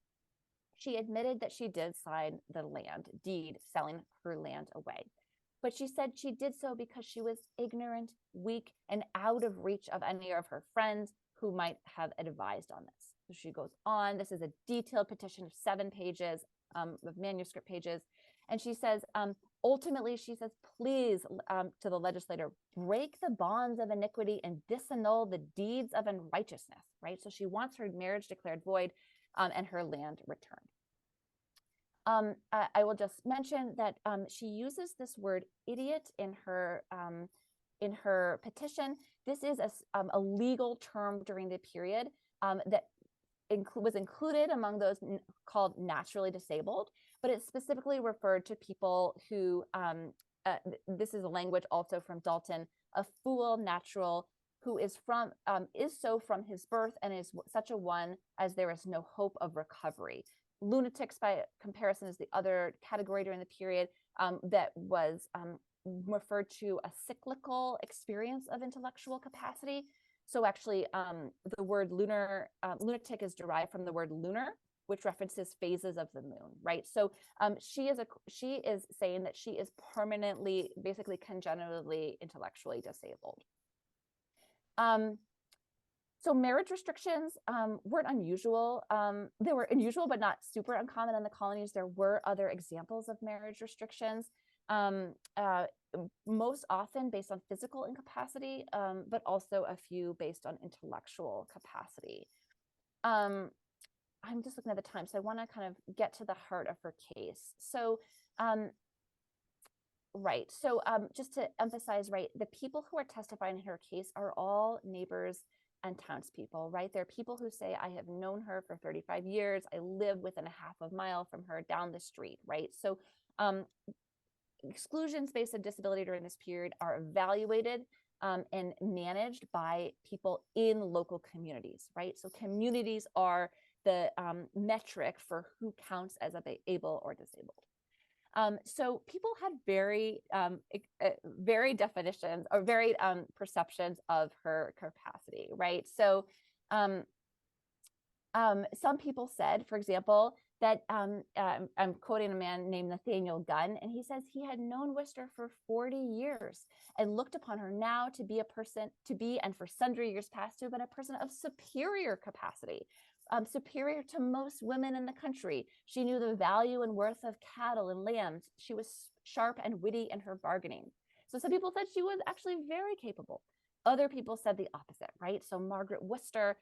Speaker 2: She admitted that she did sign the land deed selling her land away. But she said she did so because she was ignorant, weak, and out of reach of any of her friends who might have advised on this. So she goes on. This is a detailed petition of 7 pages of manuscript pages. And she says, ultimately, she says, please, to the legislator, break the bonds of iniquity and disannul the deeds of unrighteousness, right? So she wants her marriage declared void and her land returned. I will just mention that she uses this word idiot in her petition. This is a legal term during the period that was included among those called naturally disabled, but it specifically referred to people who, this is a language also from Dalton, a fool natural who is so from his birth and is such a one as there is no hope of recovery. Lunatics, by comparison, is the other category during the period that was referred to a cyclical experience of intellectual capacity. So actually, the word lunatic is derived from the word lunar, which references phases of the moon, right? So she is saying that she is permanently, basically congenitally intellectually disabled. So marriage restrictions weren't unusual. They were unusual, but not super uncommon in the colonies. There were other examples of marriage restrictions, most often based on physical incapacity, but also a few based on intellectual capacity. I'm just looking at the time, so I want to kind of get to the heart of her case. So, right. So just to emphasize, right, the people who are testifying in her case are all neighbors and townspeople, right? There are people who say, I have known her for 35 years. I live within a half a mile from her down the street, right? So exclusions based on disability during this period are evaluated and managed by people in local communities, right? So communities are the metric for who counts as able or disabled. So people had very definitions or varied perceptions of her capacity, right? So some people said, for example, that I'm quoting a man named Nathaniel Gunn, and he says he had known Worcester for 40 years and looked upon her now to be and for sundry years past to have been a person of superior capacity. Superior to most women in the country. She knew the value and worth of cattle and lambs. She was sharp and witty in her bargaining. So some people said she was actually very capable. Other people said the opposite, right? So Margaret Worcester,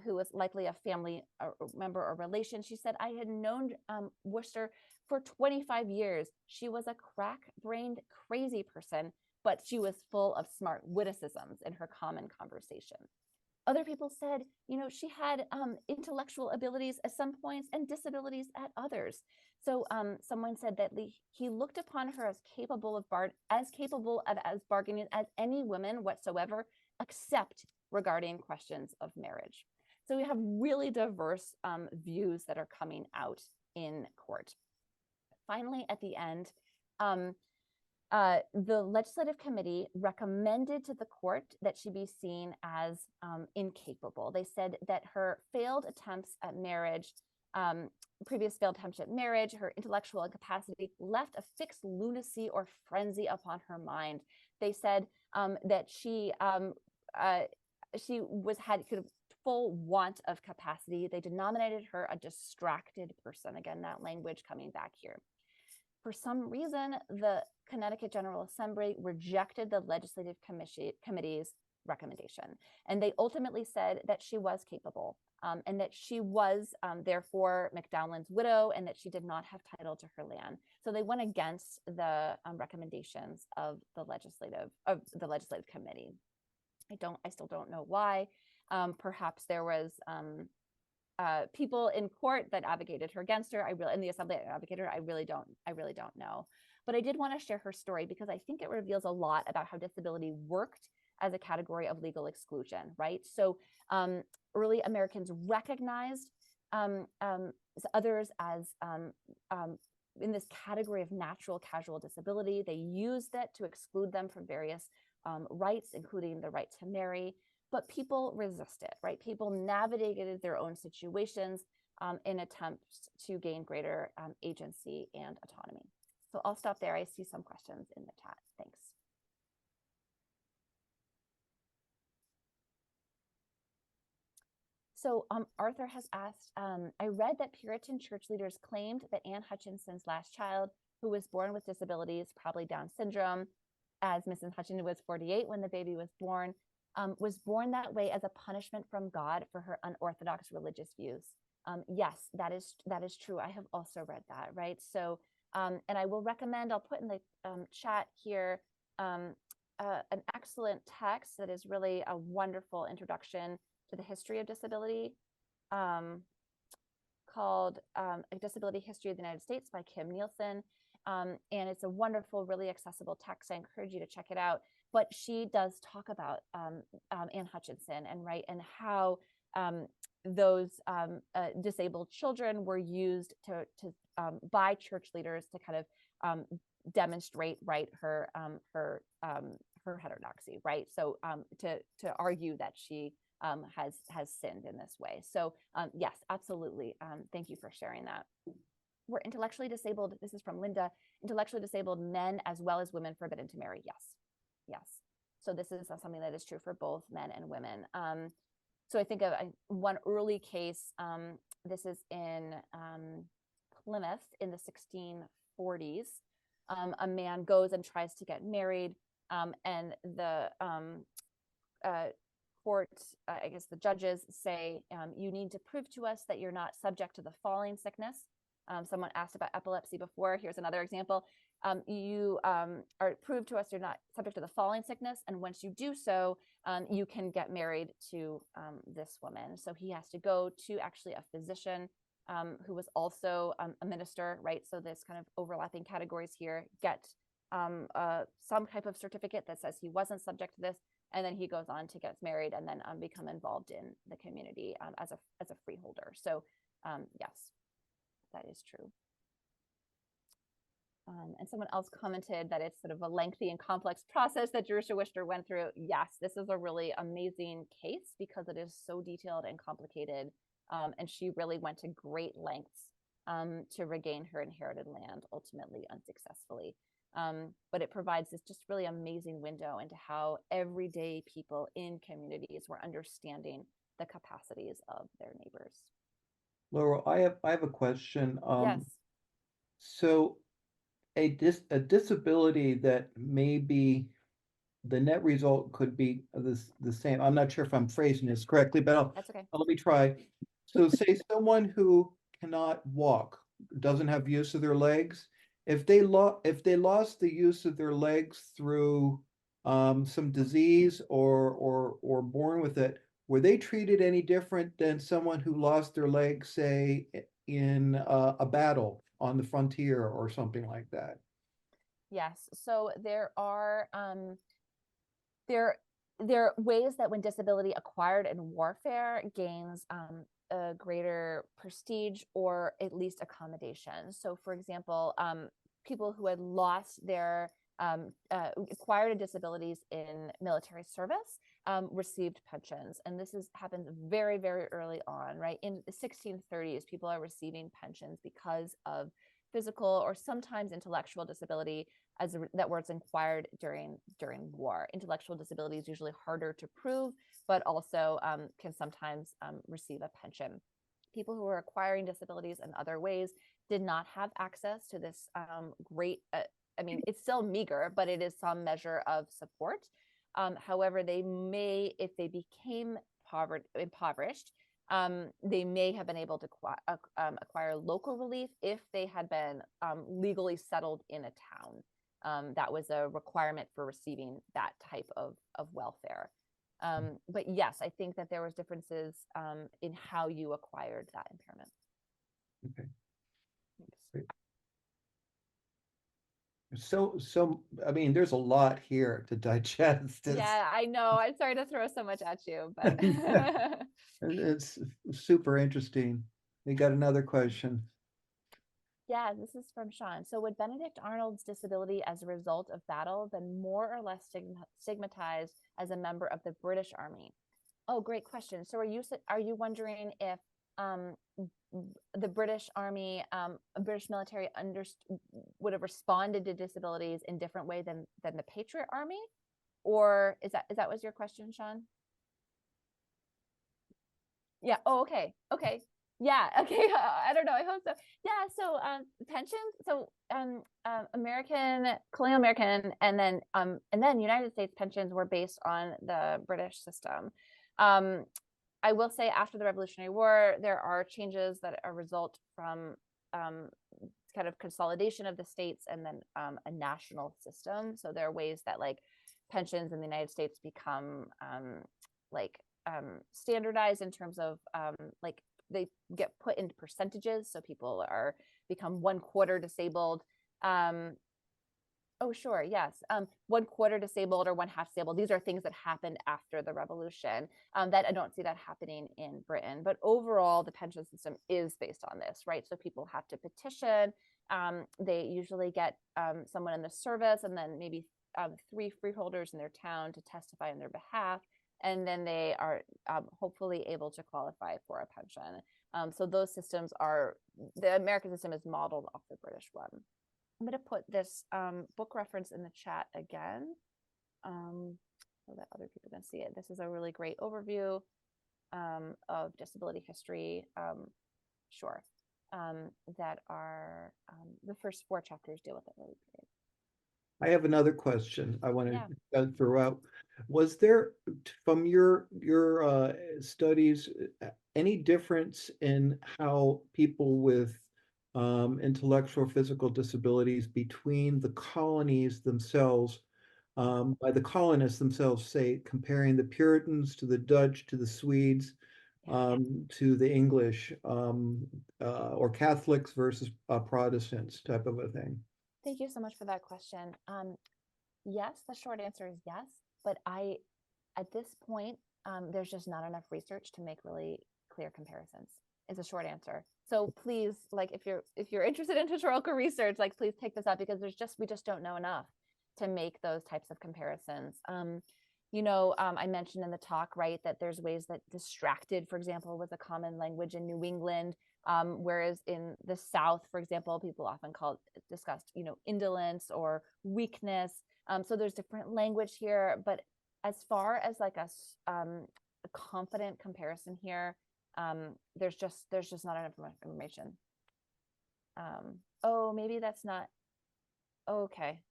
Speaker 2: who was likely a family member or relation, she said, I had known Worcester for 25 years. She was a crack-brained, crazy person, but she was full of smart witticisms in her common conversation. Other people said, you know, she had intellectual abilities at some points and disabilities at others. So someone said that he looked upon her as capable of bargaining as any woman whatsoever, except regarding questions of marriage. So we have really diverse views that are coming out in court. Finally, at the end, the legislative committee recommended to the court that she be seen as incapable. They said that her failed attempts at marriage, previous failed attempts at marriage, her intellectual incapacity left a fixed lunacy or frenzy upon her mind. They said that she had full want of capacity. They denominated her a distracted person. Again, that language coming back here. For some reason, the Connecticut General Assembly rejected the legislative committee's recommendation. And they ultimately said that she was capable and that she was therefore McDowland's widow and that she did not have title to her land. So they went against the recommendations of the legislative committee. I still don't know why. Perhaps there was people in court that advocated her against her. In the assembly that advocated her, I really don't know. But I did want to share her story because I think it reveals a lot about how disability worked as a category of legal exclusion, right? So early Americans recognized others as in this category of natural casual disability. They used it to exclude them from various rights, including the right to marry, but people resisted, right? People navigated their own situations in attempts to gain greater agency and autonomy. So I'll stop there. I see some questions in the chat. Thanks. So Arthur has asked, I read that Puritan church leaders claimed that Anne Hutchinson's last child, who was born with disabilities, probably Down syndrome, as Mrs. Hutchinson was 48 when the baby was born that way as a punishment from God for her unorthodox religious views. Yes, that is true. I have also read that, right? So, and I will recommend, I'll put in the chat here an excellent text that is really a wonderful introduction to the history of disability, called A Disability History of the United States by Kim Nielsen. And it's a wonderful, really accessible text. I encourage you to check it out. But she does talk about Anne Hutchinson and how those disabled children were used to by church leaders to kind of demonstrate her heterodoxy, right? So to argue that she has sinned in this way. So yes, absolutely. Thank you for sharing that. Were intellectually disabled, this is from Linda, intellectually disabled men as well as women forbidden to marry? Yes. Yes. So this is something that is true for both men and women. So I think of one early case, this is in Plymouth in the 1640s. A man goes and tries to get married, and the court, I guess the judges say, you need to prove to us that you're not subject to the falling sickness. Someone asked about epilepsy before. Here's another example. You are prove to us you're not subject to the falling sickness, and once you do so, you can get married to this woman. So he has to go to actually a physician who was also a minister, right? So there's kind of overlapping categories here. Get some type of certificate that says he wasn't subject to this, and then he goes on to get married and then become involved in the community as a freeholder. So yes, that is true. And someone else commented that it's sort of a lengthy and complex process that Jerusha Wister went through. Yes, this is a really amazing case because it is so detailed and complicated. And she really went to great lengths to regain her inherited land, ultimately unsuccessfully. But it provides this just really amazing window into how everyday people in communities were understanding the capacities of their neighbors.
Speaker 1: Laurel, I have a question.
Speaker 2: Yes.
Speaker 1: So a disability that maybe the net result could be the same. I'm not sure if I'm phrasing this correctly, but
Speaker 2: That's okay.
Speaker 1: let me try. So say someone who cannot walk, doesn't have use of their legs, if they lost the use of their legs through some disease or born with it, were they treated any different than someone who lost their legs, say, in a battle on the frontier or something like that?
Speaker 2: Yes. So there are ways that when disability acquired in warfare gains a greater prestige or at least accommodation. So for example, people who had lost their acquired disabilities in military service received pensions. And this happens very, very early on, right? In the 1630s, people are receiving pensions because of physical or sometimes intellectual disability that was acquired during war. Intellectual disability is usually harder to prove, but also can sometimes receive a pension. People who are acquiring disabilities in other ways did not have access to this great, I mean, it's still meager, but it is some measure of support. However, they may, if they became impoverished, they may have been able to acquire local relief if they had been legally settled in a town. That was a requirement for receiving that type of welfare. But yes, I think that there was differences in how you acquired that impairment.
Speaker 1: Okay.
Speaker 2: Thanks.
Speaker 1: So I mean, there's a lot here to digest.
Speaker 2: Yeah, I know. I'm sorry to throw so much at you, but
Speaker 1: It's super interesting. We got another question.
Speaker 2: Yeah, this is from Sean. So would Benedict Arnold's disability as a result of battle been more or less stigmatized as a member of the British Army? Oh, great question. So are you wondering if um, the British Army, British military would have responded to disabilities in different way than the Patriot Army? Or is that was your question, Sean? Yeah. Oh, okay. Okay. Yeah. Okay. I don't know. I hope so. Yeah. So pensions. So Colonial American, and then United States pensions were based on the British system. I will say after the Revolutionary War, there are changes that are result from kind of consolidation of the states and then a national system. So there are ways that like pensions in the United States become like standardized in terms of like they get put into percentages. So people become 1/4 disabled. Oh, sure. Yes. 1/4 disabled or 1/2 disabled. These are things that happened after the revolution. That I don't see that happening in Britain. But overall, the pension system is based on this, right? So people have to petition. They usually get someone in the service and then maybe 3 freeholders in their town to testify on their behalf. And then they are hopefully able to qualify for a pension. So those systems the American system is modeled off the British one. I'm going to put this book reference in the chat again so that other people can see it. This is a really great overview of disability history. Sure. That are the first 4 chapters deal with it really great.
Speaker 1: I have another question I want
Speaker 2: Yeah.
Speaker 1: to throw out. Was there, from your studies, any difference in how people with intellectual or physical disabilities between the colonies themselves, by the colonists themselves, say, comparing the Puritans to the Dutch, to the Swedes, to the English, or Catholics versus Protestants type of a thing?
Speaker 2: Thank you so much for that question. Yes, the short answer is yes, but at this point, there's just not enough research to make really clear comparisons. Is a short answer. So please, like, if you're interested in historical research, like, please take this up because we just don't know enough to make those types of comparisons. I mentioned in the talk, right, that there's ways that distracted, for example, was a common language in New England. Whereas in the South, for example, people often discussed, indolence or weakness. So there's different language here, but as far as like a confident comparison here, there's just not enough information. Oh, maybe that's not. Okay,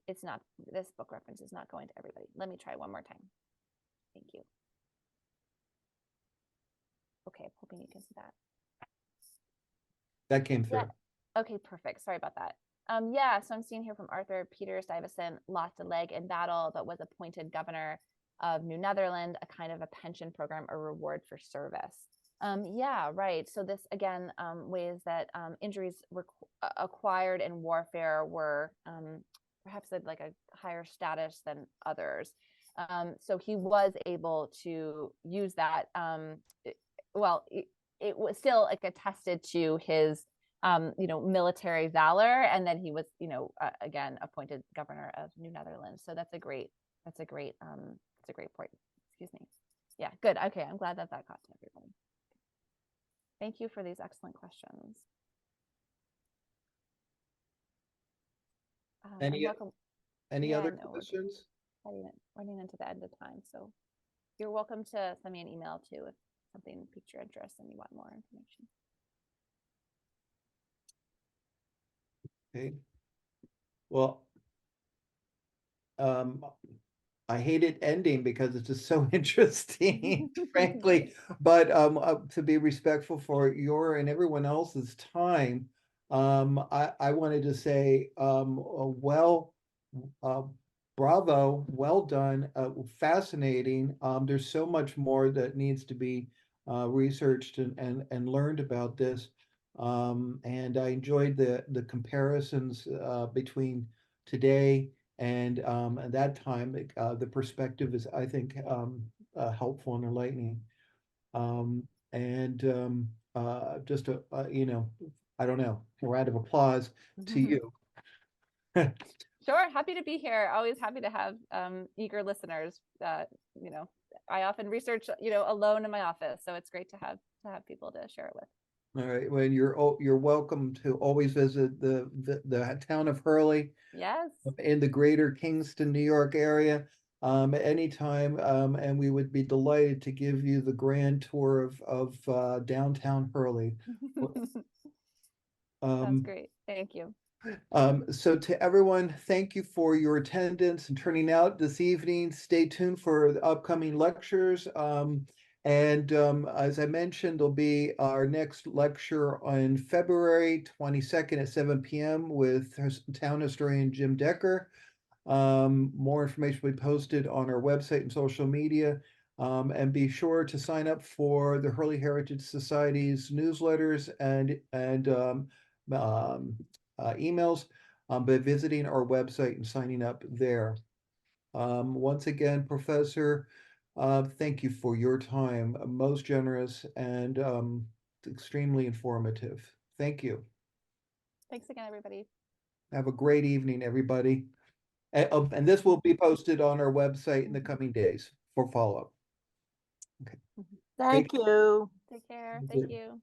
Speaker 2: it's not. This book reference is not going to everybody. Let me try one more time. Thank you. Okay, I'm hoping you can see that.
Speaker 1: That came through.
Speaker 2: Yeah. Okay, perfect. Sorry about that. Yeah, so I'm seeing here from Arthur Peter Stuyvesant lost a leg in battle, but was appointed governor of New Netherland, a kind of a pension program, a reward for service. Yeah, right. So this again, ways that injuries were acquired in warfare were perhaps like a higher status than others. So he was able to use that. It was still like attested to his military valor, and then he was again appointed governor of New Netherlands. So that's a great point. Excuse me. Yeah, good. Okay, I'm glad that got to everybody. Thank you for these excellent questions.
Speaker 1: Any other
Speaker 2: no,
Speaker 1: questions?
Speaker 2: We're running into the end of time, so you're welcome to send me an email too if something piqued your interest and you want more information.
Speaker 1: Okay. Well, I hate it ending because it's just so interesting, frankly. But to be respectful for your and everyone else's time, I wanted to say, bravo, well done, fascinating. There's so much more that needs to be researched and learned about this. And I enjoyed the comparisons between today and at that time, the perspective is, I think, helpful and enlightening. And just I don't know, a round of applause to you.
Speaker 2: Sure, happy to be here. Always happy to have eager listeners. You know, I often research, you know, alone in my office, so it's great to have people to share it with.
Speaker 1: All right, well, you're welcome to always visit the town of Hurley
Speaker 2: Yes.
Speaker 1: in the greater Kingston, New York area anytime, and we would be delighted to give you the grand tour of downtown Hurley.
Speaker 2: Sounds great. Thank you.
Speaker 1: So to everyone, thank you for your attendance and turning out this evening. Stay tuned for the upcoming lectures. And as I mentioned, there'll be our next lecture on February 22nd at 7 p.m. with town historian Jim Decker. More information will be posted on our website and social media. And be sure to sign up for the Hurley Heritage Society's newsletters and emails by visiting our website and signing up there. Once again, Professor, thank you for your time, most generous and extremely informative. Thank you.
Speaker 2: Thanks again, everybody.
Speaker 1: Have a great evening, everybody. And this will be posted on our website in the coming days for follow-up. Okay.
Speaker 5: Thank you.
Speaker 2: Take care.
Speaker 1: Thank
Speaker 2: Thank
Speaker 1: you.
Speaker 2: you.